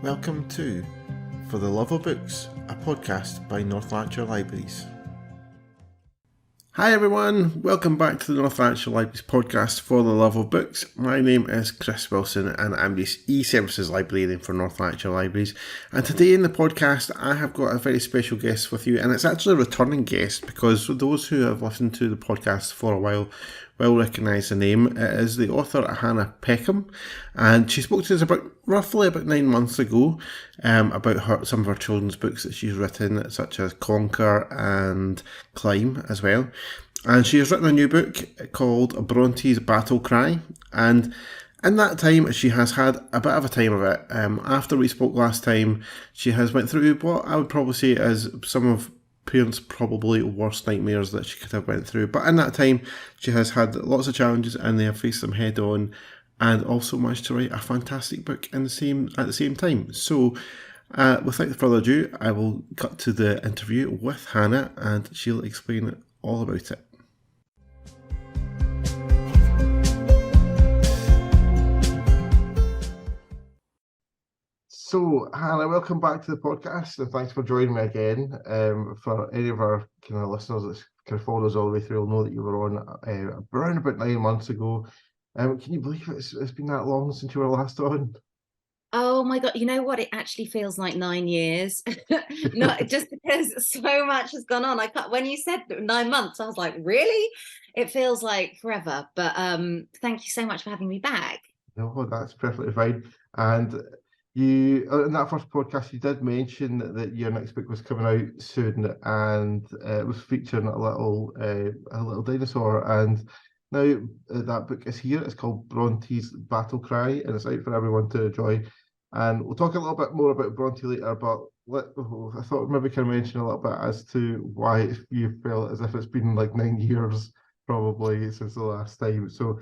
Welcome to For the Love of Books, a podcast by Lanarkshire Libraries. Hi everyone, welcome back to the Lanarkshire Libraries podcast For the Love of Books. My name is Chris Wilson and I'm the E-Services Librarian for Lanarkshire Libraries. And today in the podcast I have got a very special guest with you, and it's actually a returning guest because those who have listened to the podcast for a while will recognise the name. It is the author Hannah Peckham, and she spoke to us roughly about 9 months ago about some of her children's books that she's written, such as Conker and Climb as well. And she has written a new book called Bronty's Battle Cry, and in that time she has had a bit of a time of it. After we spoke last time, she has went through what I would probably say is some of parents' probably worst nightmares that she could have went through. But in that time, she has had lots of challenges and they have faced them head on, and also managed to write a fantastic book at the same time. So, without further ado, I will cut to the interview with Hannah, and she'll explain all about it. So, Hannah, welcome back to the podcast, and thanks for joining me again. For any of our kind of listeners that kind of followed us all the way through, will know that you were on around about 9 months ago. Can you believe it's been that long since you were last on? Oh my God, you know what? It actually feels like 9 years. Not just because so much has gone on. When you said 9 months, I was like, really? It feels like forever. But thank you so much for having me back. No, that's perfectly fine. And you, in that first podcast, you did mention that your next book was coming out soon, and it was featuring a little dinosaur. And now that book is here. It's called Bronty's Battle Cry, and it's out for everyone to enjoy. And we'll talk a little bit more about Bronty later, but I thought maybe can mention a little bit as to why you felt as if it's been like 9 years probably since the last time. So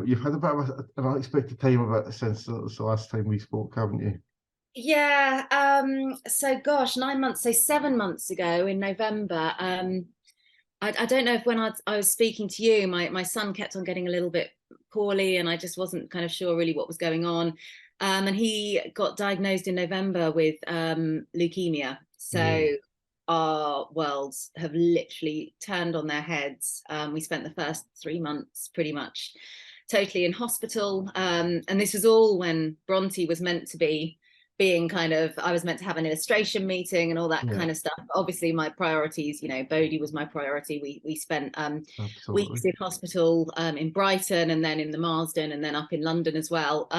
you've had a bit of an unexpected time of it since the last time we spoke, haven't you? Yeah. So gosh, 9 months. So 7 months ago in November. I don't know if when I was speaking to you, my son kept on getting a little bit poorly, and I just wasn't kind of sure really what was going on. And he got diagnosed in November with leukemia. So our worlds have literally turned on their heads. We spent the first 3 months pretty much totally in hospital. And this was all when Bronty was meant to be being I was meant to have an illustration meeting and all that kind of stuff. Obviously my priorities, Bodhi was my priority. We spent weeks in hospital in Brighton, and then in the Marsden, and then up in London as well,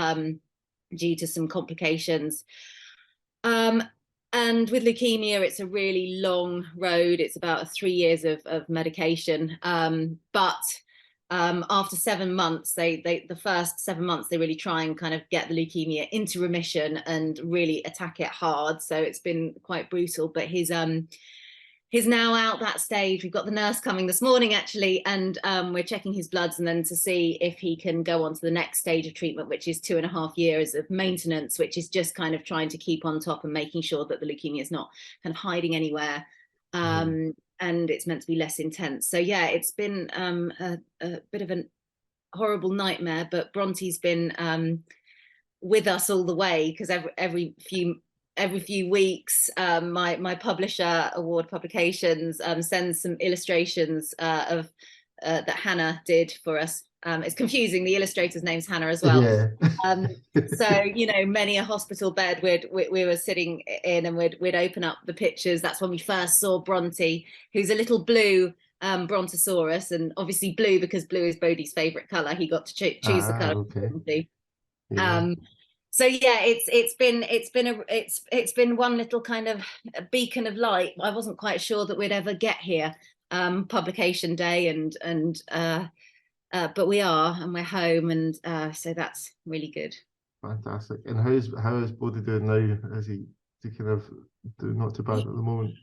due to some complications. And with leukemia, it's a really long road. It's about 3 years of medication. But after 7 months, the first 7 months, they really try and kind of get the leukemia into remission and really attack it hard. So it's been quite brutal, but he's now out that stage. We've got the nurse coming this morning actually, and we're checking his bloods, and then to see if he can go on to the next stage of treatment, which is 2.5 years of maintenance, which is just kind of trying to keep on top and making sure that the leukemia is not kind of hiding anywhere. And it's meant to be less intense. So yeah, it's been a bit of a horrible nightmare, but Bronty's been with us all the way, because every few weeks, my publisher, Award Publications, sends some illustrations of that Hannah did for us. It's confusing. The illustrator's name's Hannah as well. Yeah. So many a hospital bed we were sitting in, and we'd open up the pictures. That's when we first saw Bronty, who's a little blue brontosaurus, and obviously blue because blue is Bodhi's favorite color. He got to choose the color. Okay. Yeah. So yeah, it's been one little kind of beacon of light. I wasn't quite sure that we'd ever get here, publication day, but we are, and we're home, and so that's really good. Fantastic. And how is Bodhi doing now? Is he kind of doing not too bad at the moment?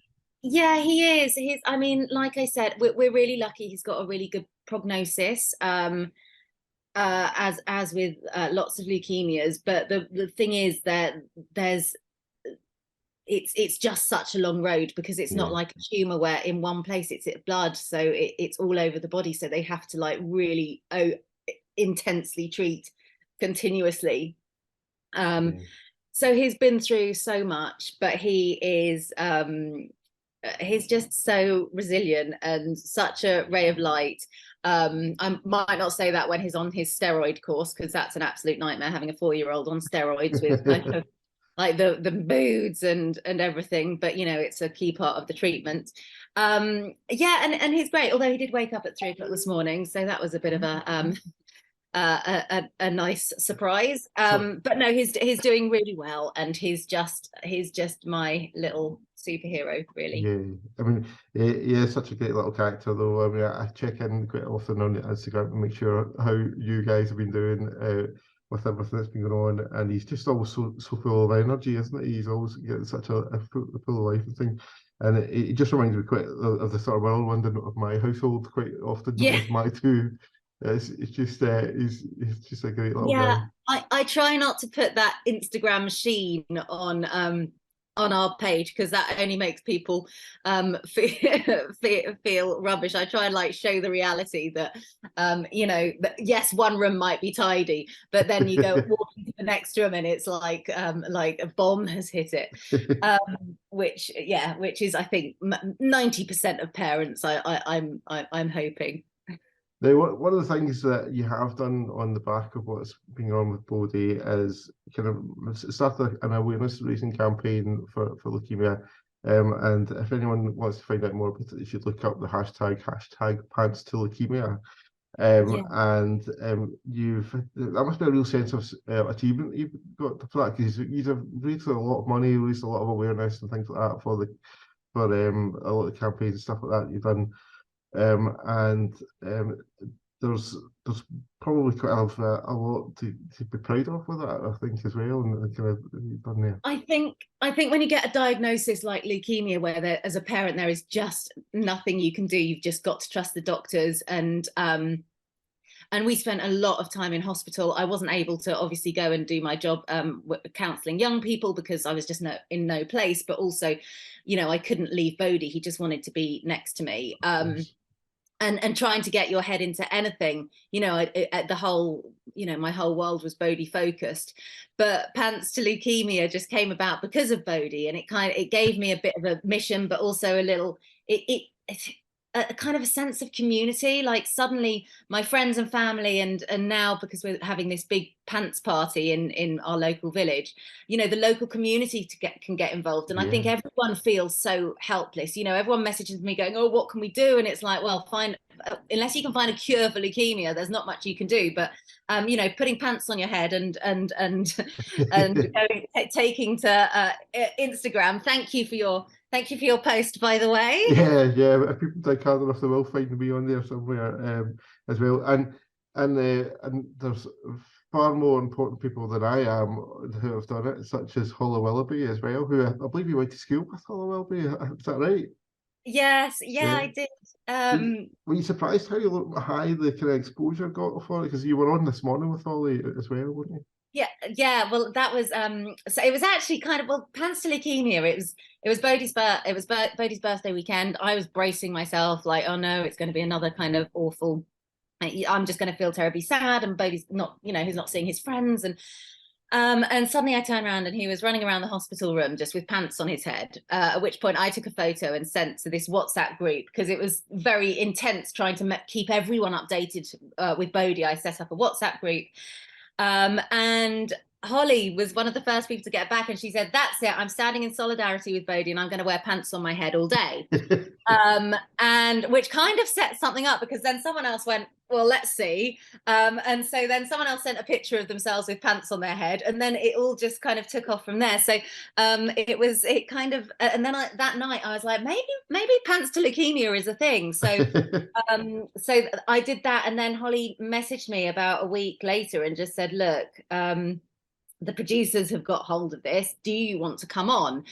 Yeah, he is. I mean, like I said, we're really lucky. He's got a really good prognosis. As with lots of leukemias, but the thing is that it's just such a long road, because it's not like a tumor where in one place it's blood, so it's all over the body, so they have to like really intensely treat continuously. So he's been through so much, but he's just so resilient and such a ray of light. I might not say that when he's on his steroid course, because that's an absolute nightmare, having a 4-year-old on steroids with kind of like the moods and everything, but you know, it's a key part of the treatment. Yeah, and he's great, although he did wake up at 3 o'clock this morning, so that was a bit of a nice surprise. But no, he's doing really well, and he's just my little superhero, really. Yeah, I mean, he is such a great little character, though. I mean, I check in quite often on Instagram to make sure how you guys have been doing with everything that's been going on, and he's just always so full of energy, isn't he? He's always getting such a full of life and thing, and it just reminds me quite of the sort of whirlwind of my household quite often. Yeah. With my two. It's just he's just a great little guy. I try not to put that Instagram sheen on our page, because that only makes people feel rubbish. I try and like show the reality that you know, that yes, one room might be tidy, but then you go walk into the next room and it's like a bomb has hit it. Which is, I think, 90% of parents. I'm hoping. Now, one of the things that you have done on the back of what's been on with Bodhi is kind of start an awareness raising campaign for leukemia. And if anyone wants to find out more about it, you should look up the hashtag Pants to Leukemia. And that must be a real sense of achievement you've got for that, because you've raised a lot of money, raised a lot of awareness and things like that for a lot of campaigns and stuff like that you've done. There's probably quite a lot to be proud of with that, I think, as well, and kind of done there. I think when you get a diagnosis like leukemia, where there, as a parent, there is just nothing you can do. You've just got to trust the doctors, and we spent a lot of time in hospital. I wasn't able to obviously go and do my job counselling young people because I was just in no place, but also, you know, I couldn't leave Bodhi. He just wanted to be next to me. And trying to get your head into anything, you know, the whole, you know, my whole world was Bodhi focused. But Pants to Leukemia just came about because of Bodhi, and it gave me a bit of a mission, but also a little a kind of a sense of community. Like suddenly my friends and family, and now because we're having this big pants party in our local village, you know, the local community can get involved, and I think everyone feels so helpless. You know, everyone messages me going, oh, what can we do? And it's like, well, unless you can find a cure for leukemia, there's not much you can do. But you know, putting pants on your head and taking to Instagram. Thank you for your post, by the way. Yeah. If people dig hard enough, they will find me on there somewhere as well. And there's far more important people than I am who have done it, such as Holly Willoughby as well, who I believe you went to school with. Holly Willoughby, is that right? Yes, yeah, I did. Were you surprised how high the kind of exposure got for it? Because you were on this morning with Holly as well, weren't you? Yeah. Well, that was so it was actually kind of, Pants to Leukemia. It was Bodhi's birthday weekend. I was bracing myself, like, oh no, it's going to be another kind of awful. I'm just going to feel terribly sad, and Bodhi's not, you know, he's not seeing his friends, and suddenly I turned around and he was running around the hospital room just with pants on his head, at which point I took a photo and sent to this WhatsApp group, because it was very intense trying to keep everyone updated with Bodhi. I set up a WhatsApp group, and Holly was one of the first people to get back, and she said, that's it, I'm standing in solidarity with Bodhi and I'm going to wear pants on my head all day. And which kind of set something up, because then someone else went, well, let's see. And so then someone else sent a picture of themselves with pants on their head, and then it all just kind of took off from there. So and then that night I was like, maybe Pants to Leukemia is a thing. So so I did that, and then Holly messaged me about a week later and just said, look, the producers have got hold of this. Do you want to come on?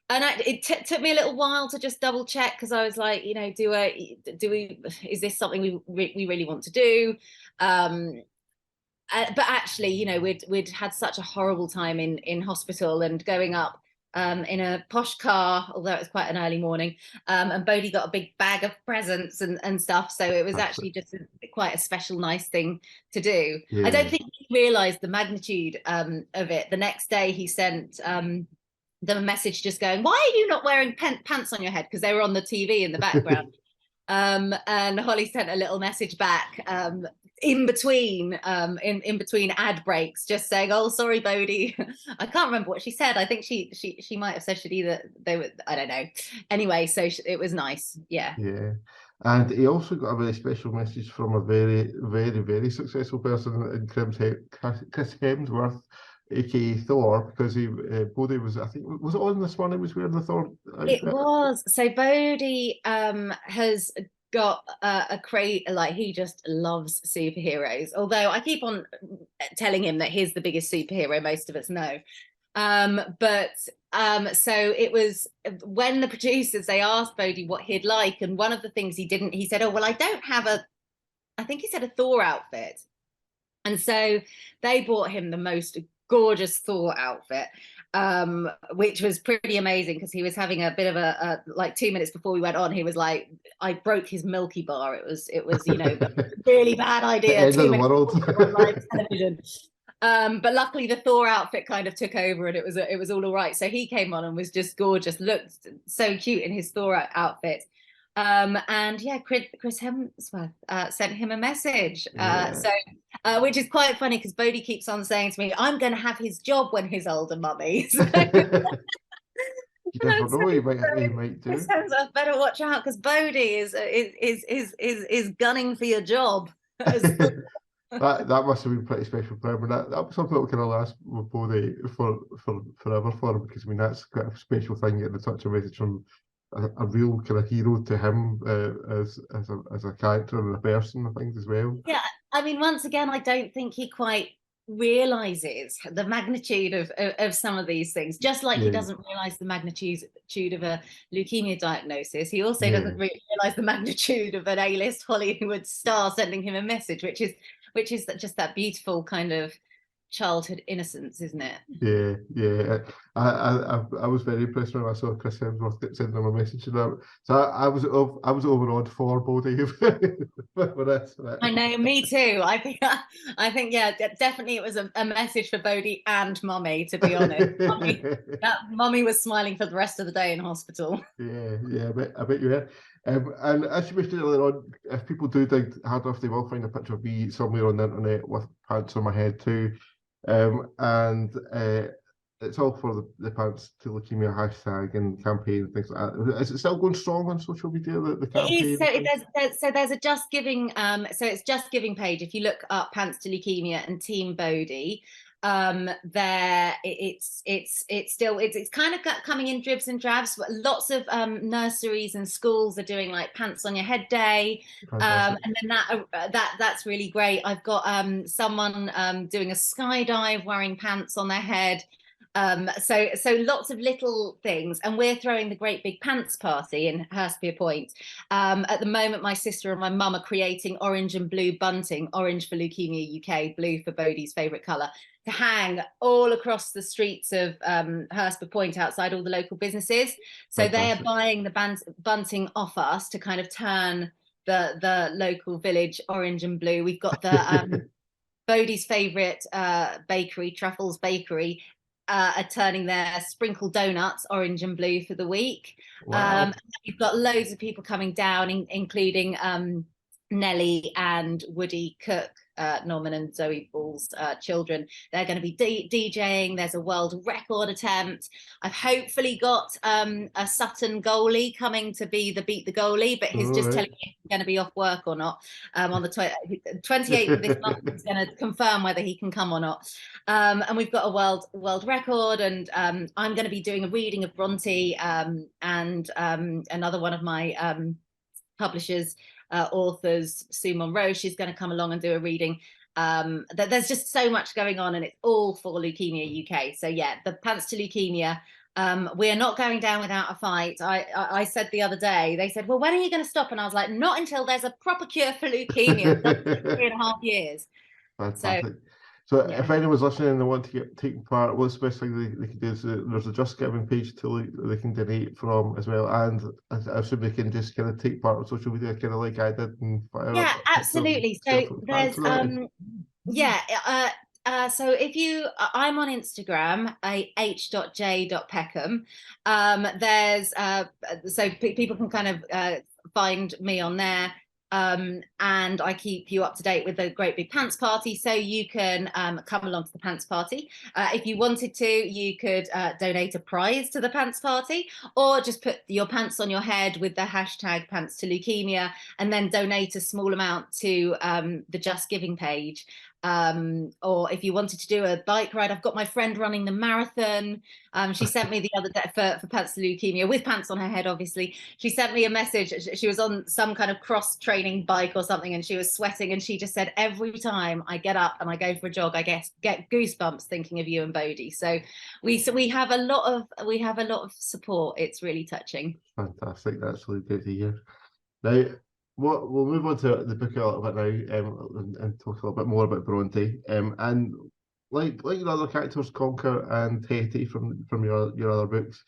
And it took me a little while to just double check, because I was like, you know, is this something we really want to do? But actually, you know, we'd had such a horrible time in hospital, and going up in a posh car, although it was quite an early morning, and Bodhi got a big bag of presents and stuff, so it was actually just quite a special, nice thing to do. I don't think realised the magnitude of it, the next day he sent them a message just going, "Why are you not wearing pants on your head?" Because they were on the TV in the background. And Holly sent a little message back in between ad breaks, just saying, "Oh, sorry, Bodhi." I can't remember what she said. I think she might have said they were, I don't know. Anyway, so it was nice. Yeah. Yeah. And he also got a very special message from a very, very, very successful person in Chris Hemsworth, aka Thor, because Bodhi was, I think, was it on this one? He was wearing the Thor outfit? It was. So Bodhi has got a crate, like he just loves superheroes. Although I keep on telling him that he's the biggest superhero most of us know. So it was when the producers, they asked Bodhi what he'd like, and one of the things he said, "Oh, well, I don't have I think he said a Thor outfit." And so they bought him the most gorgeous Thor outfit, which was pretty amazing, because he was having a bit of a like 2 minutes before we went on, he was like, I broke his Milky Bar. It was a really bad idea. End of the world. On live television. But luckily the Thor outfit kind of took over, and it was all right. So he came on and was just gorgeous, looked so cute in his Thor outfit. And yeah, Chris Hemsworth sent him a message. Which is quite funny, because Bodhi keeps on saying to me, "I'm going to have his job when he's older, mummy." So, you never know, he might do. Chris Hemsworth better watch out, because Bodhi is gunning for your job. That must have been pretty special for him, and that was something that will kind of last with Bodhi for forever for him, because I mean that's quite a special thing, getting such a message from a real kind of hero to him as a character and a person, I think, as well. Yeah, I mean, once again, I don't think he quite realizes the magnitude of some of these things, just like he doesn't realize the magnitude of a leukemia diagnosis. He also doesn't realize the magnitude of an A-list Hollywood star sending him a message, which is just that beautiful kind of childhood innocence, isn't it? Yeah. I was very impressed when I saw Chris Hemsworth sending him a message, and so I was overawed for Bodhi. I know, me too. I think yeah, definitely it was a message for Bodhi and Mummy, to be honest. Mummy was smiling for the rest of the day in hospital. Yeah, I bet you were. And as you mentioned earlier on, if people do dig hard enough, they will find a picture of me somewhere on the internet with pants on my head too. And it's all for the Pants to Leukemia hashtag and campaign and things like that. Is it still going strong on social media, the campaign? There's a Just Giving, so it's Just Giving page. If you look up Pants to Leukemia and Team Bodhi, there it's kind of coming in dribs and drabs. Lots of nurseries and schools are doing like Pants on Your Head Day, and then that's really great. I've got someone doing a skydive wearing pants on their head. So lots of little things, and we're throwing the Great Big Pants Party in Hurstpere Point. At the moment, my sister and my mum are creating orange and blue bunting, orange for Leukemia UK, blue for Bodhi's favourite colour, to hang all across the streets of Hurstpere Point outside all the local businesses. So they are buying the bunting off us to kind of turn the local village orange and blue. We've got the Bodhi's favourite bakery, Truffles Bakery, are turning their sprinkled donuts orange and blue for the week. Wow. You've got loads of people coming down, including Nellie and Woody Cook, Norman and Zoe Ball's children. They're going to be DJing. There's a world record attempt. I've hopefully got a Sutton goalie coming to be the Beat the Goalie, but he's just telling me if he's going to be off work or not. On the 28th of this month, he's going to confirm whether he can come or not. And we've got a world record, and I'm going to be doing a reading of Bronty, and another one of my publishers, authors, Sue Monroe, she's going to come along and do a reading. There's just so much going on, and it's all for Leukemia UK. So yeah, the Pants to Leukemia. We are not going down without a fight. I said the other day, they said, well, when are you going to stop? And I was like, not until there's a proper cure for leukemia. 3.5 years. Fantastic. So if anyone's listening and they want to get taking part, what's the best thing they can do? Is there's a Just Giving page they can donate from as well, and I assume they can just kind of take part on social media, kind of like I did. And yeah, absolutely. So there's So I'm on Instagram, h.j.peckham. There's so people can kind of find me on there. And I keep you up to date with the Great Big Pants Party, so you can come along to the Pants Party. If you wanted to, you could donate a prize to the Pants Party, or just put your pants on your head with the hashtag Pants to Leukemia, and then donate a small amount to the Just Giving page. Or if you wanted to do a bike ride, I've got my friend running the marathon. She sent me the other day for Pants to Leukemia, with pants on her head, obviously. She sent me a message. She was on some kind of cross training bike or something, and she was sweating. And she just said, every time I get up and I go for a jog, I get goosebumps thinking of you and Bodhi. So we have a lot of support. It's really touching. Fantastic. That's really good to hear. Now, we'll move on to the book a little bit now, and talk a little bit more about Bronty. And like your other characters, Conker and Hetty from your other books,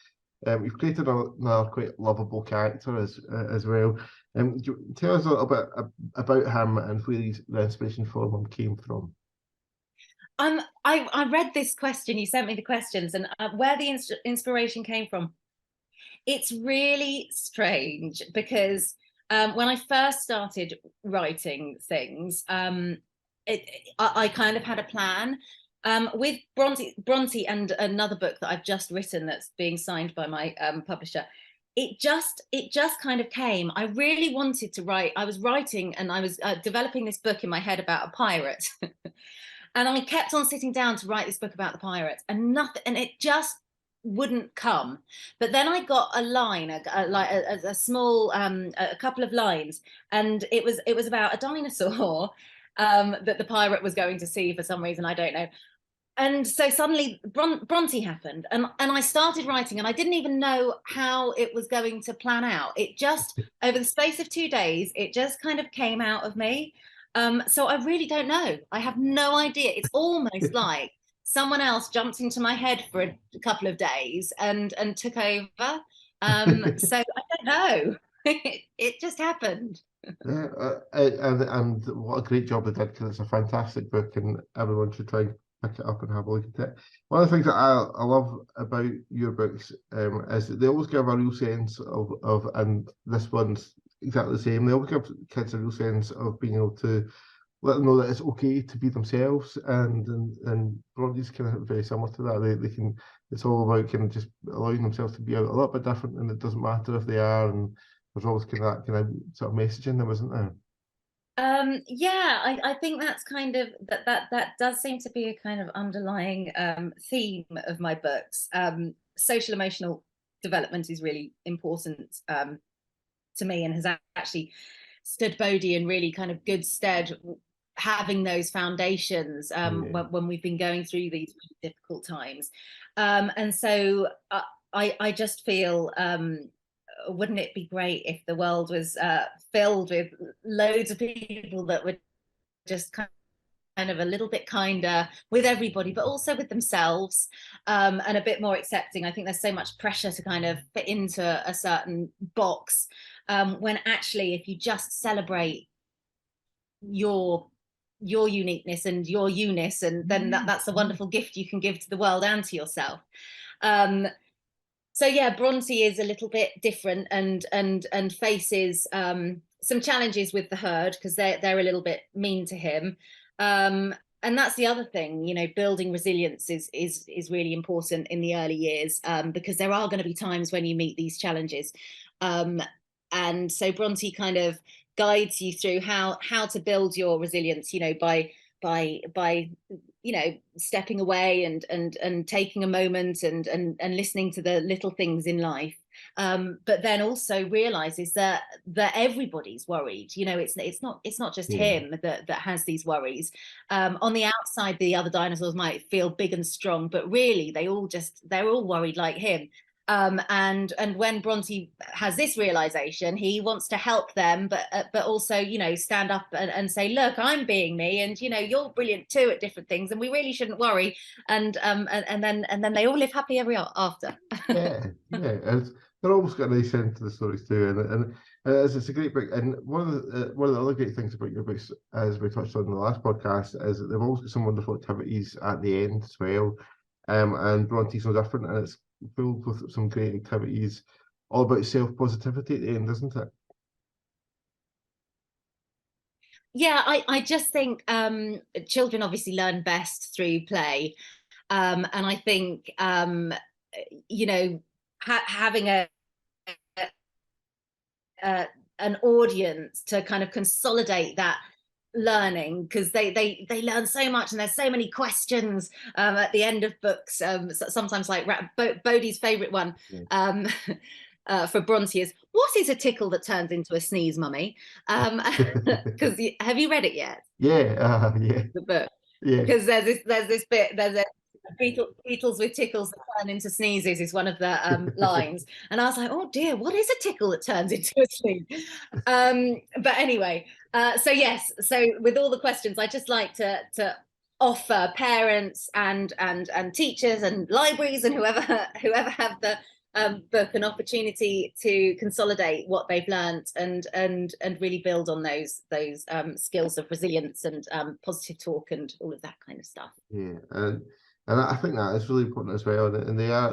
you've created another quite lovable character as well. Tell us a little bit about him and where the inspiration for him came from. I read this question. You sent me the questions, and where the inspiration came from. It's really strange because when I first started writing things, I kind of had a plan. With Bronty and another book that I've just written that's being signed by my publisher, it just kind of came. I really wanted to write. I was writing and I was developing this book in my head about a pirate. And I kept on sitting down to write this book about the pirates, and it just wouldn't come. But then I got a line, a small, a couple of lines, and it was about a dinosaur that the pirate was going to see for some reason, I don't know. And so suddenly Bronty happened, and I started writing, and I didn't even know how it was going to plan out. It just, over the space of 2 days, it just kind of came out of me. So I really don't know. I have no idea. It's almost like someone else jumped into my head for a couple of days and took over. So I don't know. It just happened. Yeah, and what a great job they did, because it's a fantastic book and everyone should try and pick it up and have a look at it. One of the things that I love about your books is that they always give a real sense of, and this one's exactly the same, they always give kids a real sense of being able to let them know that it's okay to be themselves, and Bronte's kind of very similar to that. They can, it's all about kind of just allowing themselves to be a little bit different, and it doesn't matter if they are, and there's always kind of that kind of sort of message in them, isn't there? Yeah, I think that's kind of that does seem to be a kind of underlying theme of my books. Social emotional development is really important to me, and has actually stood Bodhi in really kind of good stead, having those foundations when we've been going through these really difficult times. And so I just feel, wouldn't it be great if the world was filled with loads of people that were just kind of a little bit kinder with everybody, but also with themselves, and a bit more accepting. I think there's so much pressure to kind of fit into a certain box, when actually, if you just celebrate your uniqueness and your you-ness, and then that's a wonderful gift you can give to the world and to yourself. So yeah, Bronty is a little bit different and faces some challenges with the herd, because they're a little bit mean to him. And that's the other thing, you know, building resilience is really important in the early years, because there are going to be times when you meet these challenges. And so Bronty kind of guides you through how to build your resilience, you know, by you know, stepping away and taking a moment and listening to the little things in life, but then also realizes that everybody's worried. You know, it's not just him that has these worries. On the outside, the other dinosaurs might feel big and strong, but really they're all worried like him. And when Bronty has this realization, he wants to help them, but also, you know, stand up and say, look, I'm being me, and you know, you're brilliant too at different things, and we really shouldn't worry. And then they all live happily ever after. Yeah, they're always got a nice end to the stories too, and it's a great book. And one of the other great things about your books, as we touched on in the last podcast, is that they've always got some wonderful activities at the end as well. And Bronte's no different, and it's filled with some great activities, all about self-positivity at the end, isn't it? Yeah, I just think children obviously learn best through play. And I think, you know, having an audience to kind of consolidate that learning, because they learn so much, and there's so many questions at the end of books. Sometimes, like Bodhi's favorite one for Bronte is, what is a tickle that turns into a sneeze, mummy? Because have you read it yet? Yeah, yeah, The book. yeah. Because there's this bit, there's a beetles with tickles that turn into sneezes is one of the lines, and I was like, oh dear, what is a tickle that turns into a sneeze? But anyway, so yes, so with all the questions, I just like to offer parents and teachers and libraries and whoever have the book an opportunity to consolidate what they've learnt and really build on those skills of resilience and positive talk and all of that kind of stuff. Yeah, and I think that is really important as well, and they are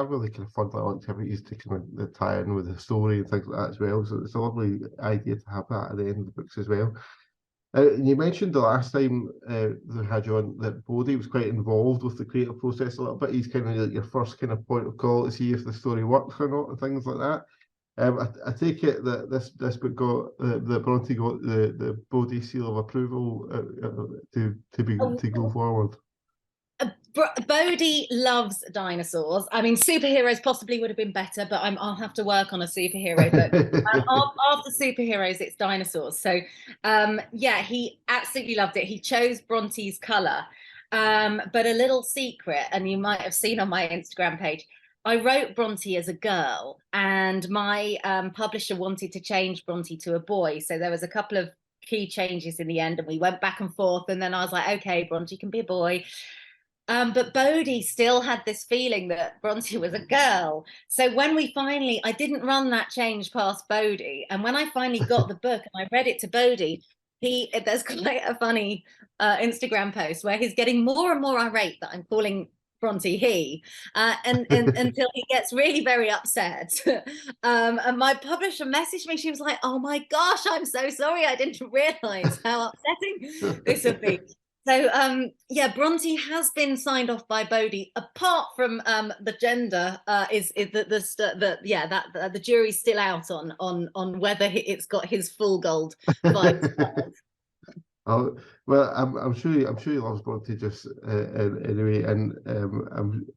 really kind of fun little activities to kind of tie in with the story and things like that as well. So it's a lovely idea to have that at the end of the books as well. You mentioned the last time they had you on that Bodhi was quite involved with the creative process a little bit. He's kind of like your first kind of point of call to see if the story works or not and things like that. I take it that this book got that Bronte got the Bodhi seal of approval to go forward. Bodhi loves dinosaurs. I mean, superheroes possibly would have been better, but I'll have to work on a superhero book. After superheroes, it's dinosaurs. So, yeah, he absolutely loved it. He chose Bronte's colour. But a little secret, and you might have seen on my Instagram page, I wrote Bronte as a girl, and my publisher wanted to change Bronte to a boy. So there was a couple of key changes in the end, and we went back and forth. And then I was like, okay, Bronte can be a boy. But Bodhi still had this feeling that Bronte was a girl. So when I didn't run that change past Bodhi. And when I finally got the book and I read it to Bodhi, there's quite a funny Instagram post where he's getting more and more irate that I'm calling Bronte he, and until he gets really very upset. And my publisher messaged me. She was like, "Oh my gosh, I'm so sorry. I didn't realize how upsetting this would be." So yeah, Bronte has been signed off by Bodhi. Apart from the gender, the jury's still out on whether it's got his full gold 5 stars. Oh well, I'm sure he loves Bronte just anyway, and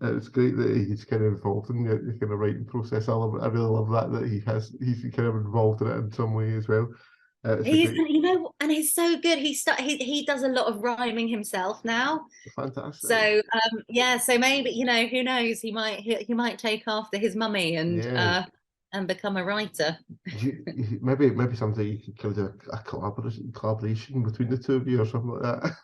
it's great that he's kind of involved in the kind of writing process. I really love that he's kind of involved in it in some way as well. He's, you know, and he's so good. He does a lot of rhyming himself now. Fantastic. So yeah, so maybe, you know, who knows, he might take after his mummy and become a writer. Maybe someday you could do a collaboration between the two of you or something like that.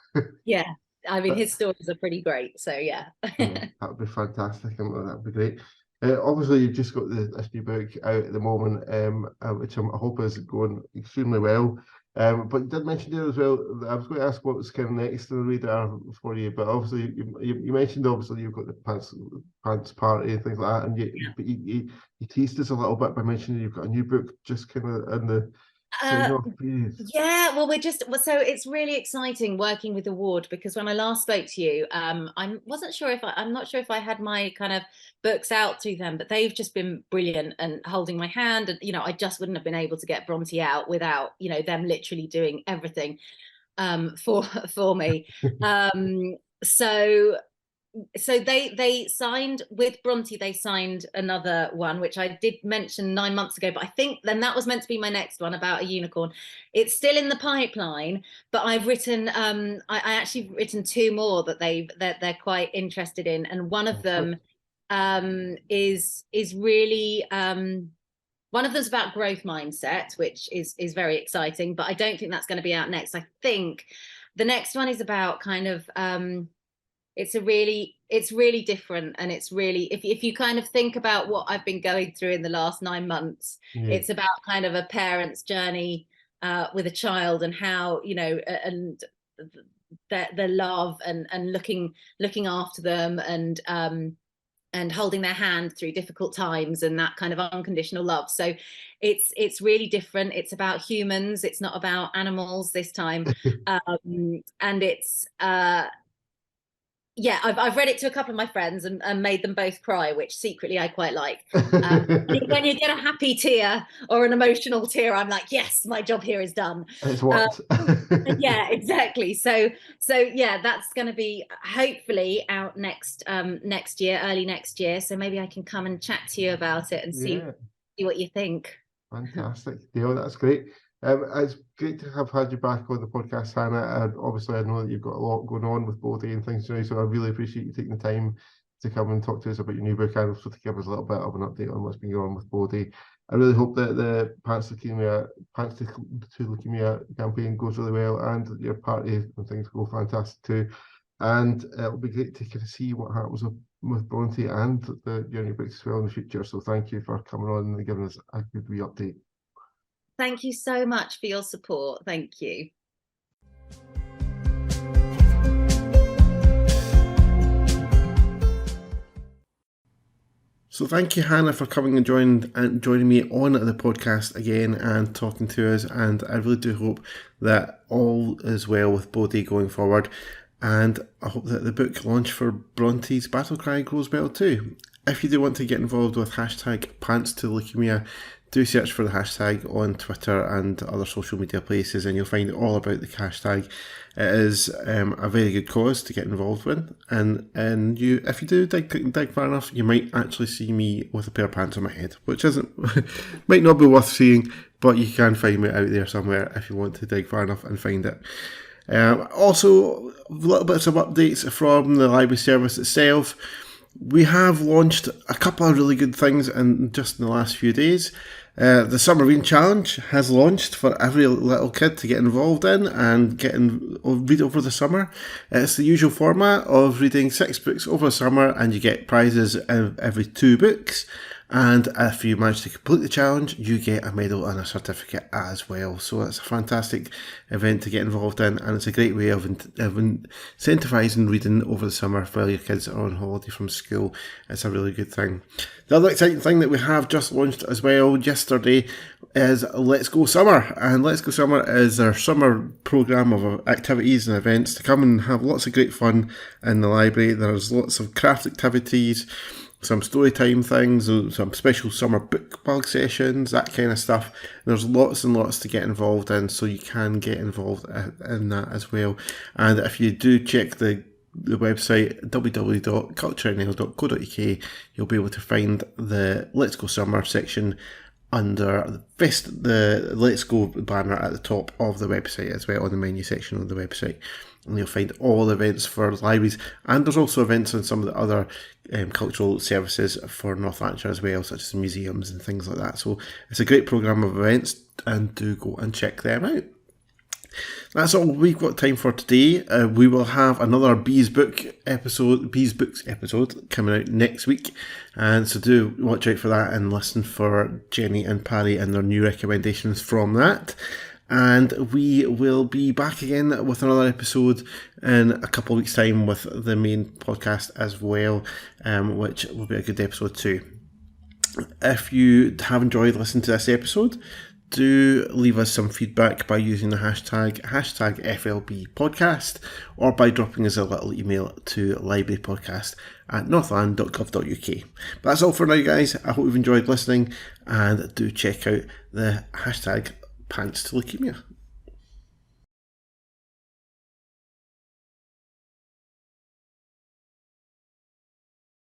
Yeah, I mean, his stories are pretty great. So yeah. That would be fantastic, and that would be great. Obviously, you've just got this new book out at the moment, which I hope is going extremely well. But you did mention there as well, I was going to ask what was kind of next in the radar for you, but obviously you mentioned obviously you've got the pants party and things like that, and but you teased us a little bit by mentioning you've got a new book just kind of in the yeah, well, so it's really exciting working with the ward, because when I last spoke to you, I'm not sure if I had my kind of books out to them, but they've just been brilliant and holding my hand, and you know, I just wouldn't have been able to get Bronte out without, you know, them literally doing everything for me. So they signed with Bronte, they signed another one, which I did mention 9 months ago, but I think then that was meant to be my next one about a unicorn. It's still in the pipeline, but I've written I actually written 2 more that they're quite interested in, and one of them is really one of them's about growth mindset, which is very exciting, but I don't think that's going to be out next. I think the next one is about kind of it's it's really different, and it's really, if you kind of think about what I've been going through in the last 9 months, it's about kind of a parent's journey with a child, and how, you know, and the love and looking after them, and holding their hand through difficult times, and that kind of unconditional love. So it's really different. It's about humans, it's not about animals this time. And it's yeah, I've read it to a couple of my friends and made them both cry, which secretly I quite like. When you get a happy tear or an emotional tear, I'm like, yes, my job here is done. It's what? Yeah, exactly. So yeah, that's going to be hopefully out next year, early next year. So maybe I can come and chat to you about it and see what you think. Fantastic. Yeah, that's great. It's great to have had you back on the podcast, Hannah. And obviously, I know that you've got a lot going on with Bodhi and things today, so I really appreciate you taking the time to come and talk to us about your new book, and also to give us a little bit of an update on what's been going on with Bodhi. I really hope that the Pants to Leukaemia campaign goes really well, and your party and things go fantastic too. And it'll be great to kind of see what happens with Bronty and your new books as well in the future. So thank you for coming on and giving us a good wee update. Thank you so much for your support. Thank you. So thank you, Hannah, for coming and joining me on the podcast again and talking to us. And I really do hope that all is well with Bodhi going forward. And I hope that the book launch for Bronte's Battle Cry goes well too. If you do want to get involved with hashtag Pants to Leukaemia, do search for the hashtag on Twitter and other social media places, and you'll find all about the hashtag. It is a very good cause to get involved with, and if you do dig far enough, you might actually see me with a pair of pants on my head, which might not be worth seeing, but you can find me out there somewhere if you want to dig far enough and find it. Also, little bits of updates from the library service itself. We have launched a couple of really good things just in the last few days. The Summer Reading Challenge has launched for every little kid to get involved in and read over the summer. It's the usual format of reading 6 books over the summer, and you get prizes every 2 books. And if you manage to complete the challenge, you get a medal and a certificate as well. So it's a fantastic event to get involved in, and it's a great way of incentivising reading over the summer while your kids are on holiday from school. It's a really good thing. The other exciting thing that we have just launched as well yesterday is Let's Go Summer. And Let's Go Summer is our summer programme of activities and events to come and have lots of great fun in the library. There's lots of craft activities, some story time things, some special summer book bug sessions, that kind of stuff. There's lots and lots to get involved in, so you can get involved in that as well. And if you do check the website www.cultureandnail.co.uk, you'll be able to find the Let's Go Summer section under the Let's Go banner at the top of the website as well, on the menu section of the website. And you'll find all the events for libraries, and there's also events on some of the other cultural services for North Lanarkshire as well, such as museums and things like that. So it's a great programme of events, and do go and check them out. That's all we've got time for today. We will have another Bees Books episode coming out next week, and so do watch out for that and listen for Jenny and Paddy and their new recommendations from that. And we will be back again with another episode in a couple of weeks' time with the main podcast as well, which will be a good episode too. If you have enjoyed listening to this episode, do leave us some feedback by using the hashtag FLB podcast, or by dropping us a little email to librarypodcast@northland.gov.uk. But that's all for now, guys. I hope you've enjoyed listening, and do check out the hashtag Pants to Leukaemia.